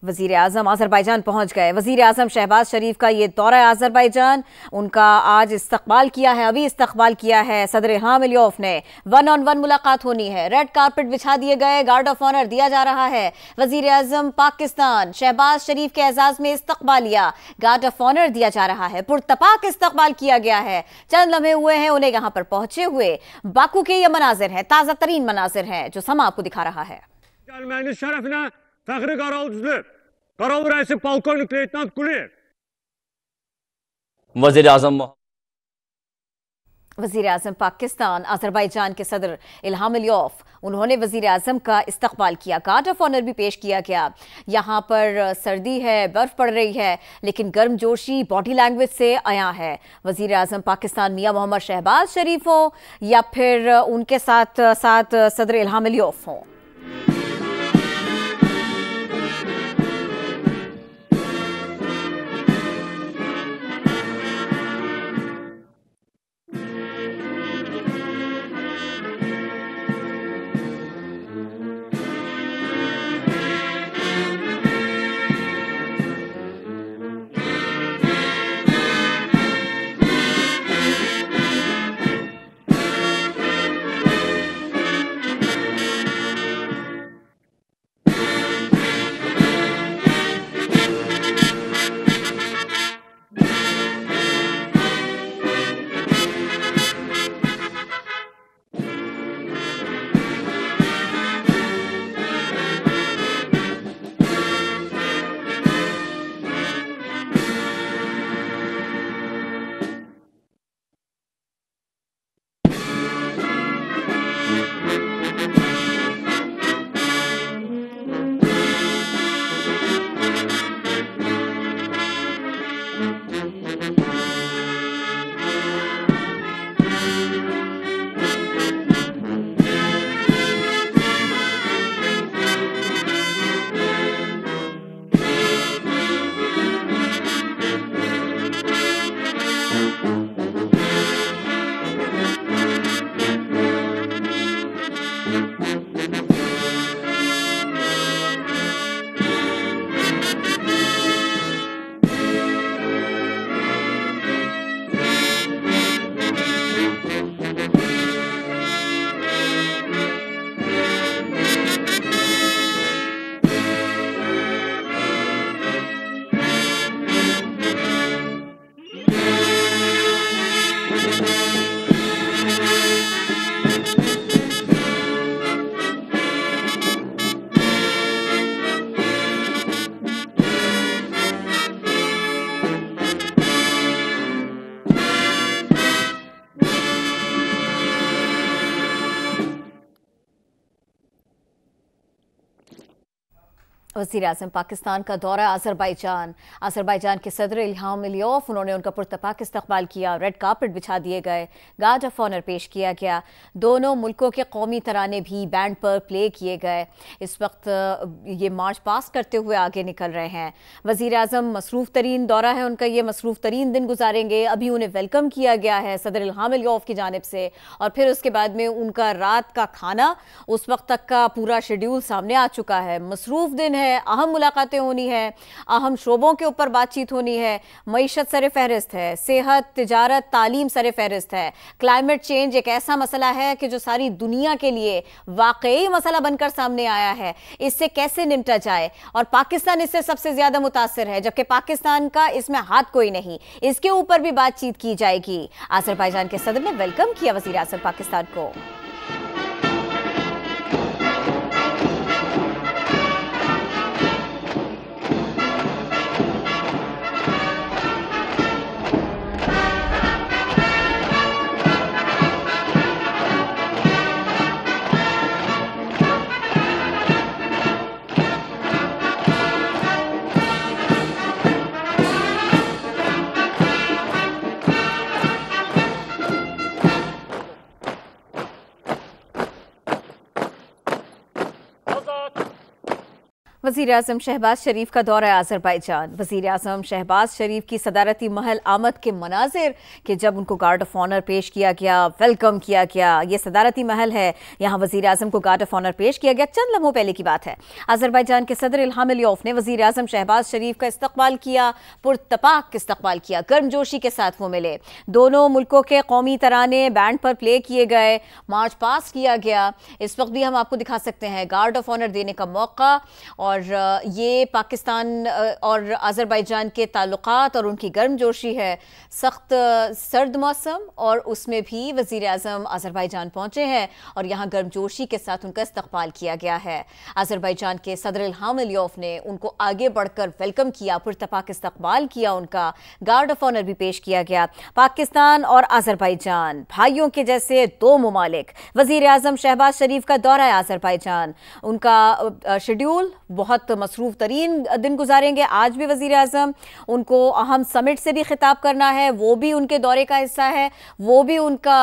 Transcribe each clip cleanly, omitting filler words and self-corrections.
वजीर आजम अजरबैजान पहुंच गए। वजीर आजम शहबाज शरीफ का ये दौरा अजरबैजान, उनका आज इस्तकबाल किया है, अभी इस्तकबाल किया है सदर इल्हाम अलियौफ ने। 1-on-1 मुलाकात होनी है, रेड कारपेट बिछा दिए गए, गार्ड ऑफ ऑनर दिया जा रहा है। वजीर आजम पाकिस्तान शहबाज शरीफ के एजाज में इस्तकबालिया, गार्ड ऑफ ऑनर दिया जा रहा है, पुरतपाक इस्तकबाल किया गया है। चंद लम्हे हुए हैं उन्हें यहाँ पर पहुंचे हुए। बाकू के ये मनाजिर हैं, ताजा तरीन मनाजिर हैं जो समा आपको दिखा रहा है। Fəxri Qaravuzlu, Qaravuz rəisi polkovnik leytenant Quliyev. वज़ीर आज़म वज़ीर आज़म पाकिस्तान अज़रबैजान के सदर इल्हाम अलियौफ, उन्होंने वज़ीर आज़म का इस्तकबाल किया, गार्ड ऑफ ऑनर भी पेश किया गया। यहाँ पर सर्दी है, बर्फ़ पड़ रही है, लेकिन गर्मजोशी बॉडी लैंग्वेज से आया है। वज़ीर आज़म पाकिस्तान मियां मोहम्मद शहबाज शरीफ हो या फिर उनके साथ साथ सदर इल्हाम अलियौफ हों। वज़ीर आज़म पाकिस्तान का दौरा अज़रबैजान, अज़रबैजान के सदर इल्हाम अलियौफ, उन्होंने उनका पुरतपाक इस्तकबाल किया, रेड कार्पेट बिछा दिए गए, गार्ड ऑफ ऑनर पेश किया गया। दोनों मुल्कों के कौमी तराने भी बैंड पर प्ले किए गए। इस वक्त ये मार्च पास करते हुए आगे निकल रहे हैं। वज़ीर आज़म मसरूफ़ तरीन दौरा है उनका, ये मसरूफ़ तरीन दिन गुजारेंगे। अभी उन्हें वेलकम किया गया है सदर इल्हाम अलियौफ की जानिब से, और फिर उसके बाद में उनका रात का खाना, उस वक्त तक का पूरा शेड्यूल सामने आ चुका है। मसरूफ़ दिन है, अहम मुलाकातें होनी है, अहम शोबों के ऊपर बातचीत होनी है। मईशत सर फहरिस्त है, सेहत, तिजारत, तालीम सर फहरिस्त है। क्लाइमेट चेंज एक ऐसा मसला है कि जो सारी दुनिया के लिए वाकई मसला बनकर सामने आया है। इससे कैसे निपटा जाए, और पाकिस्तान इससे सबसे ज्यादा मुतासिर है, जबकि पाकिस्तान का इसमें हाथ कोई नहीं। इसके ऊपर भी बातचीत की जाएगी। अज़रबैजान के सदर ने वेलकम किया वज़ीर आज़म पाकिस्तान को। वज़ीर-ए-आज़म शहबाज शरीफ का दौरा आज़रबाईजान। वज़ीर-ए-आज़म शहबाज शरीफ की सदारती महल आमद के मनाजिर कि जब उनको गार्ड ऑफ ऑनर पेश किया गया, वेलकम किया गया। ये सदारती महल है, यहाँ वज़ीर-ए-आज़म को गार्ड ऑफ ऑनर पेश किया गया। चंद लम्हों पहले की बात है। आज़रबाईजान के सदर इल्हाम अलियोव ने वज़ीर-ए-आज़म शहबाज शरीफ का इस्तकबाल किया, पुरतपाक इस्तकबाल किया, गर्मजोशी के साथ वो मिले। दोनों मुल्कों के कौमी तराने बैंड पर प्ले किए गए, मार्च पास किया गया। इस वक्त भी हम आपको दिखा सकते हैं गार्ड ऑफ ऑनर देने का मौका। और ये पाकिस्तान और आज़रबाईजान के ताल्लुकात और उनकी गर्मजोशी है। सख्त सर्द मौसम और उसमें भी वज़ीर-ए-आज़म आज़रबाईजान पहुंचे हैं और यहाँ गर्मजोशी के साथ उनका इस्तकबाल किया गया है। आज़रबाईजान के सदर इल्हाम अलियोव ने उनको आगे बढ़कर वेलकम किया, पुरतपाक इस्तकबाल किया उनका, गार्ड ऑफ ऑनर भी पेश किया गया। पाकिस्तान और आज़रबाईजान भाइयों के जैसे दो ममालिक। वज़ीर-ए-आज़म शहबाज शरीफ का दौरा है आज़रबाईजान, उनका शेड्यूल बहुत मसरूफ तरीन दिन गुजारेंगे। आज भी वज़ीर-ए-आज़म उनको अहम समिट से भी खिताब करना है, वो भी उनके दौरे का हिस्सा है, वो भी उनका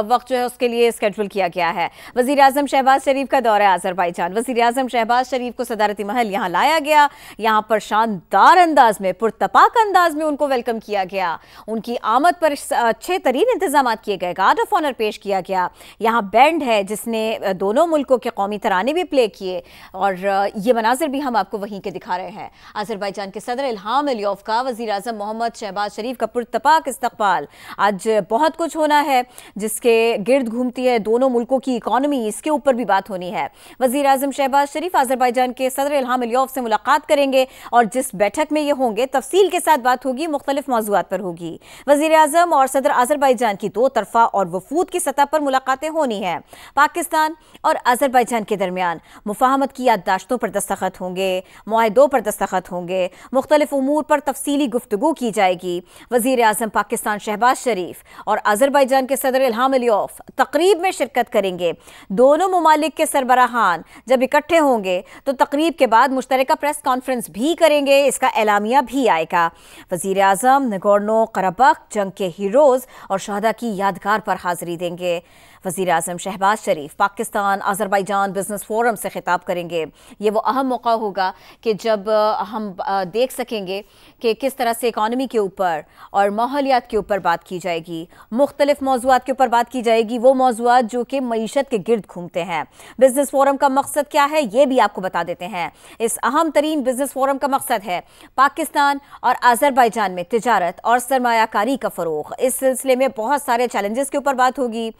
वक्त जो है उसके लिए स्केड्यूल किया गया है। वज़ीर-ए-आज़म शहबाज शरीफ का दौरा है आज़रबाईजान। वज़ीर-ए-आज़म शहबाज शरीफ को सदारती महल यहाँ लाया गया, यहाँ पर शानदार अंदाज में, पुरतपाक अंदाज में उनको वेलकम किया गया। उनकी आमद पर अच्छे तरीन इंतजाम किए गए, गार्ड ऑफ ऑनर पेश किया गया। यहाँ बैंड है जिसने दोनों मुल्कों के कौमी तराने भी प्ले किए और ये मनाजिर भी हम आपको वहीं के दिखा रहे हैं। आज़रबाईजान के सदर इल्हाम अलियोव का वज़ीर-ए-आज़म मोहम्मद शहबाज शरीफ का पुरतपाक इस्तकबाल। आज बहुत कुछ होना है जिसके गिर्द घूमती है दोनों मुल्कों की इकॉनमी, इसके ऊपर भी बात होनी है। वज़ीर-ए-आज़म शहबाज शरीफ आज़रबाईजान के सदर इल्हाम अलियोव से मुलाकात करेंगे और जिस बैठक में ये होंगे तफसील के साथ बात होगी, मुख्तलिफ मौज़ूआत पर होगी। वज़ीर-ए-आज़म और सदर आज़रबाईजान की दो तरफा और वफूद की सतह पर मुलाकातें होनी है। पाकिस्तान और आज़रबाईजान के दरमियान मुफाहमत की याददाश्तों पर दस्तखत होंगे, मुआहदों पर दस्तखत होंगे, मुख्तलिफ उमूर पर तफसीली गुफ्तगू की जाएगी। वज़ीर-ए-आज़म पाकिस्तान शहबाज शरीफ और आज़रबाईजान के सदर इल्हाम अलियोव तकरीब में शिरकत करेंगे। दोनों ममालिक के सरबराहान जब इकट्ठे होंगे तो तकरीब के बाद मुश्तरका प्रेस कॉन्फ्रेंस भी करेंगे, इसका एलामिया भी आएगा। वज़ीर-ए-आज़म नगोर्नो करबख जंग के हीरोज़ और शहदा की यादगार पर हाज़िरी देंगे। वज़ीर-ए-आज़म शहबाज शरीफ पाकिस्तान आज़रबाईजान बिजनेस फोरम से खिताब करेंगे। ये वो अहम मौका होगा कि जब हम देख सकेंगे कि किस तरह से इकॉनमी के ऊपर और माहौलियात के ऊपर बात की जाएगी, मुख्तलिफ मौज़ूआत के ऊपर बात की जाएगी, वो मौज़ूआत जो कि मईशत के गिर्द घूमते हैं। बिजनेस फोरम का मकसद क्या है ये भी आपको बता देते हैं। इस अहम तरीन बिजनेस फोरम का मकसद है पाकिस्तान और आज़रबाईजान में तिजारत और सरमायाकारी का फ़रोग़। इस सिलसिले में बहुत सारे चैलेंजेस के ऊपर बात होगी,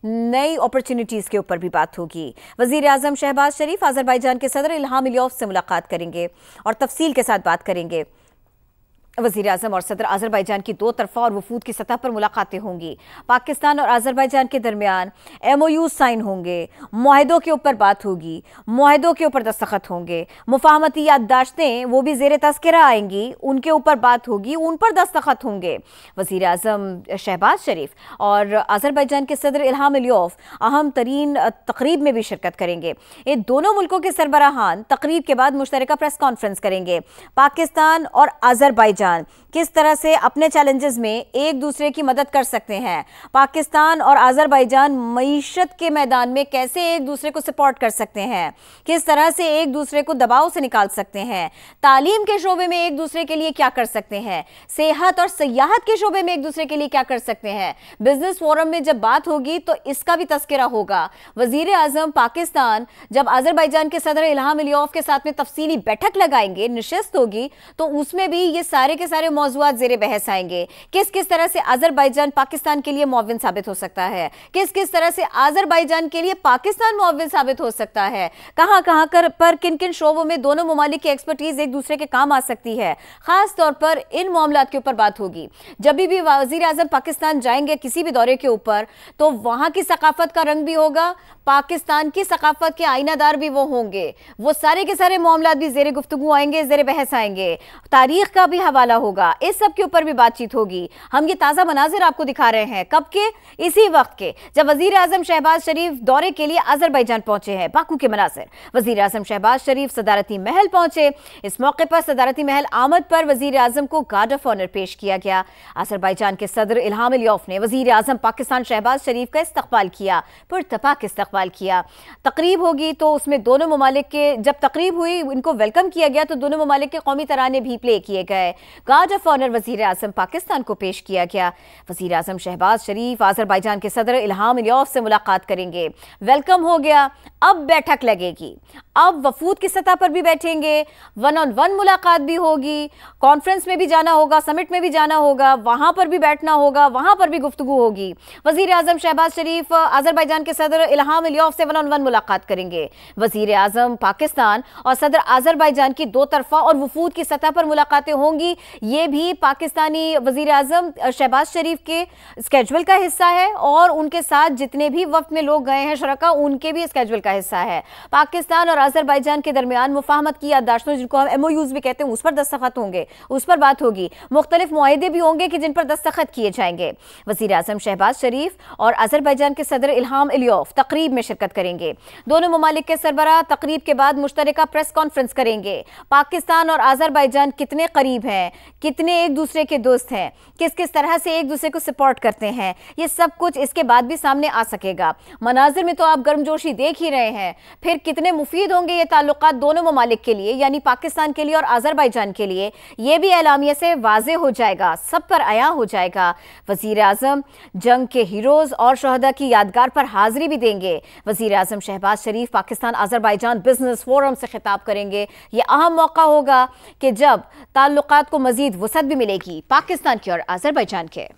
नई अपॉर्चुनिटीज़ के ऊपर भी बात होगी। वज़ीर-ए-आज़म शहबाज शरीफ आज़रबाईजान के सदर इल्हाम अलियोव से मुलाकात करेंगे और तफसील के साथ बात करेंगे। वज़ीर-ए-आज़म और सदर आज़रबाईजान की दो तरफा और वफूद की सतह पर मुलाकातें होंगी। पाकिस्तान और आज़रबाईजान के दरमियान MOU साइन होंगे, मुआहदों के ऊपर बात होगी, मुआहदों के ऊपर दस्तखत होंगे, मुफाहमती याददाश्तें वो भी ज़ेरे तज़किरा आएंगी, उनके ऊपर बात होगी, उन पर दस्तखत होंगे। वज़ीर-ए-आज़म शहबाज शरीफ और आज़रबाईजान के सदर इल्हाम अलियोव अहम तरीन तकरीब में भी शिरकत करेंगे। ये दोनों मुल्कों के सरबराहान तकरीब के बाद मुश्तरका प्रेस कॉन्फ्रेंस करेंगे। पाकिस्तान और आज़रबाईजान किस तरह से अपने चैलेंजेस में एक दूसरे की मदद कर सकते हैं, पाकिस्तान और आज़रबाईजान मईशत के मैदान में कैसे एक दूसरे को सपोर्ट कर सकते हैं, किस तरह से एक दूसरे को दबाव से निकाल सकते हैं, तालीम के शोबे में एक दूसरे के लिए क्या कर सकते हैं, सेहत और सियाहत के शोबे में एक दूसरे के लिए क्या कर सकते हैं। बिजनेस फोरम में जब बात होगी तो इसका भी तस्करा होगा। वज़ीर-ए-आज़म पाकिस्तान जब आज़रबाईजान के सदर इल्हाम अलियोव के साथ में तफसीली बैठक लगाएंगे, नशिस्त होगी, तो उसमें भी ये सारे के सारे मौज़ूआत ज़ेरे बहस आएंगे। किस किस तरह से आज़रबाईजान पाकिस्तान के लिए मुआविन साबित हो सकता है, किस किस तरह से आज़रबाईजान के लिए पाकिस्तान मुआविन साबित हो सकता है, कहां कहां पर किन किन शोबों में दोनों ममालिक की एक्सपर्टीज एक दूसरे के काम आ सकती है। खास तौर पर इन मामलात के ऊपर बात होगी। जब भी वज़ीर-ए-आज़म पाकिस्तान जाएंगे किसी भी दौरे के ऊपर, तो वहां की सकाफत का रंग भी होगा, पाकिस्तान की सकाफत के आईनादार भी वो होंगे। वो सारे के सारे मामलात भी ज़ेरे गुफ्तगू आएंगे, ज़ेरे बहस आएंगे। तारीख का भी हवाला वाला होगा, इस सब के ऊपर भी बातचीत होगी। हम ये ताज़ा मनाजिर आपको दिखा रहे हैं, कब के? इसी वक्त के जब वजीर आजम शहबाज शरीफ दौरे के लिए अजरबैजान पहुंचे हैं। बाकू के मनाजिर, वजीर आजम शहबाज शरीफ सदारती महल पहुंचे। इस मौके पर सदारती महल आमद पर वजीर आजम को गार्ड ऑफ ऑनर पेश किया गया। अजरबैजान के सदर इल्हाम अलियौफ ने वजीर आजम पाकिस्तान शहबाज शरीफ का इस्तकबाल किया, पुरतपाक इस्तकबाल किया। तकरीब होगी तो उसमें दोनों ममालिक के, जब तकरीब हुई इनको वेलकम किया गया तो दोनों ममालिक के कौमी तराने भी प्ले किए गए। गार्ड ऑफ ऑनर वजीर आजम पाकिस्तान को पेश किया गया। वजीर आजम शहबाज शरीफ अजरबैजान के सदर इल्हाम अलियौफ से मुलाकात करेंगे। वेलकम हो गया, अब बैठक लगेगी। अब वफूद की सतह पर भी बैठेंगे, वन ऑन वन मुलाकात भी होगी, कॉन्फ्रेंस में भी जाना होगा, समिट में भी जाना होगा, वहां पर भी बैठना होगा, वहां पर भी गुफ्तगू होगी। वजीर आजम शहबाज शरीफ अजरबैजान के सदर इल्हाम अलियौफ से वन ऑन वन मुलाकात करेंगे। वजीर आजम पाकिस्तान और सदर अजरबैजान की दो तरफा और वफूद की सतह पर मुलाकातें होंगी। ये भी पाकिस्तानी वजीर आजम शहबाज शरीफ के स्केड्यूल का हिस्सा है और उनके साथ जितने भी वक्त में लोग गए हैं शरका, उनके भी स्केड्यूल का हिस्सा है। पाकिस्तान और अजरबैजान के दरमियान मुफाहमत की याददाश्तों, जिनको हम MOUs भी कहते हैं, उस पर दस्तखत होंगे, उस पर बात होगी। मुख्तलिफ मुआहिदे भी होंगे कि जिन पर दस्तखत किए जाएंगे। वजीर आजम शहबाज शरीफ और अजरबैजान के सदर इल्हाम अलियौफ तकरीब में शिरकत करेंगे। दोनों ममालिक के सरबराह तकरीब के बाद मुश्तरका प्रेस कॉन्फ्रेंस करेंगे। पाकिस्तान और अजरबैजान कितने करीब हैं, कितने एक दूसरे के दोस्त हैं, किस किस तरह से एक दूसरे को सपोर्ट करते हैं, ये सब कुछ इसके बाद भी सामने आ सकेगा। मनाजिर में तो आप गर्मजोशी देख ही रहे हैं। फिर कितने मुफीद होंगे ये ताल्लुकात दोनों ममालिक के लिए, यानी पाकिस्तान के लिए और अजरबैजान के लिए, ये भी एलामिया से वाजे हो जाएगा, सब पर आया हो जाएगा। वजीर आजम जंग के हीरोज और शहदा की यादगार पर हाजिरी भी देंगे। वजीर आजम शहबाज शरीफ पाकिस्तान अजरबैजान बिजनेस फोरम से खिताब करेंगे। ये अहम मौका होगा कि जब ताल्लुकात को मजीद वसअत भी मिलेगी पाकिस्तान की और अजरबैजान के।